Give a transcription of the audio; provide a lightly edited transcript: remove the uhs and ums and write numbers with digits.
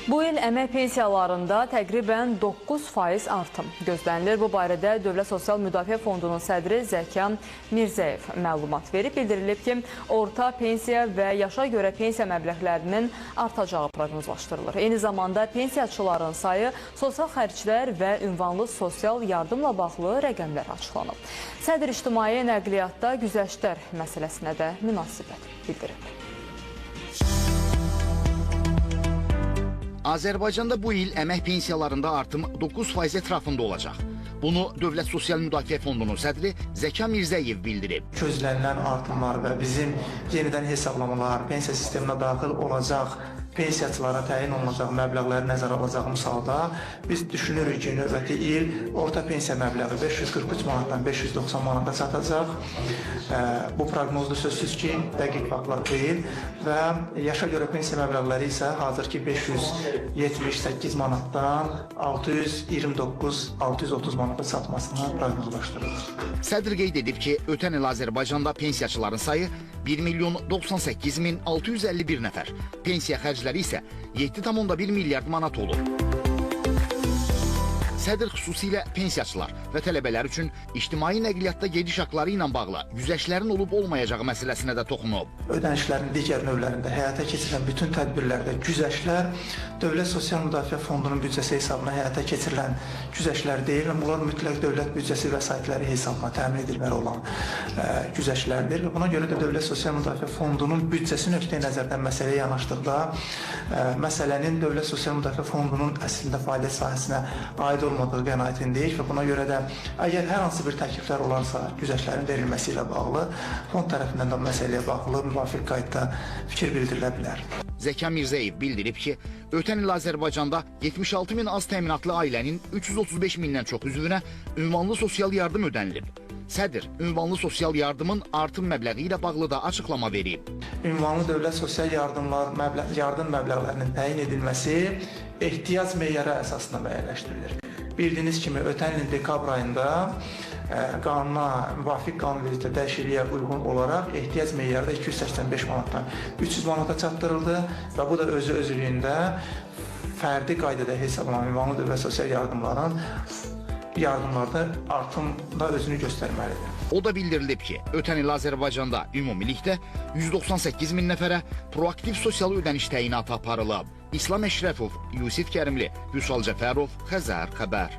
Bu il əmək pensiyalarında təqribən 9% artım gözlənilir. Bu barədə Dövlət Sosial Müdafiə Fondunun sədri Zəkan Mirzəyev məlumat verib. Bildirilib ki, orta pensiya və yaşa görə pensiya məbləğlərinin artacağı proqnozlaşdırılır. Eyni zamanda pensiyaçıların sayı, sosial xərclər və ünvanlı sosial yardımla bağlı rəqəmlər açıqlanıb. Sədr ictimai nəqliyyatda güzəştlər məsələsinə də münasibət bildirib. Azərbaycanda bu il əmək pensiyalarında artım 9% ətrafında olacaq. Bunu Dövlət Sosial Müdafiə Fondunun sədri Zəkan Mirzəyev bildirib. Gözlənilən artımlar və bizim yenidən hesablamalar, pensiya sisteminə daxil olacaq pensiyaçılara təyin olunacaq məbləğləri nəzərə alacağımız halda biz düşünürük ki, növbəti il orta pensiya məbləği 543 manatdan 590 manata çatacaq. Bu proqnozda sözsüz ki, dəqiq vaxtlar deyil və yaşa görə pensiya məbləğləri isə hazırki 578 manatdan 629-630 manata çatmasını proqnozlaşdırılır. Sədr qeyd edib ki, ötən il Azərbaycanda pensiyaçıların sayı 1.098.651 nəfər, pensiya xərcləri isə 7,1 milyard manat olub. Sədr xüsusilə pensiyaçılar və tələbələr üçün ictimai nəqliyyatda gediş haqqları ilə bağlı güzəştlərin olub-olmayacağı məsələsinə də toxunub. Ödənişlərin digər növlərində həyata keçirilən bütün tədbirlərdə güzəştlər Dövlət Sosial Müdafiə Fondunun büdcəsi hesabına həyata keçirilən güzəştlər deyil. Bunlar mütləq dövlət büdcəsi vəsaitləri hesabına təmin edilməli olan güzəşlərdir. Buna görə də Dövlət Sosial Müdafiə Fondunun büdcəsi nöqteyi-nəzərdən məsələyə yanaşdıqda məsələnin Dövlət Sosial Müdafiə Fondunun əslində fəaliyyət sahəsinə aid olmadığı qənaətindəyik və buna görə də əgər hər hansı bir təkliflər olarsa güzəştlərin verilməsi ilə bağlı fond tərəfindən də məsələyə bağlı müvafiq qaydada fikir bildirilə bilər. Zəkan Mirzəyev bildirib ki, ötən il Azərbaycanda 76 min az təminatlı ailənin 335 mindən çox üzvünə ünvanlı sosial yardım ödənilib. Sədr, ünvanlı sosial yardımın artım məbləği ilə bağlı da açıqlama verib. Ünvanlı dövlət sosial yardım məbləğlərinin təyin edilməsi ehtiyac meyarı əsasında müəyyənləşdirilir. Bildiyiniz kimi, ötən ilin dekabr ayında qanuna, müvafiq qanunvericilikdə dəyişikliyə uyğun olaraq ehtiyac meyarı da 285 manatdan 300 manata çatdırıldı və bu da özülüyündə fərdi qaydada hesablanan ünvanlı dövlət sosial yardımlarda artımda özünü göstərməlidir. O da bildirilib ki, ötən il Azərbaycanda ümumilikdə 198 min nəfərə proaktiv sosial ödəniş təyinatı aparılıb. İslam Əşrəfov, Yusif Kərimli, Vüsal Cəfərov, Xəzər xəbər.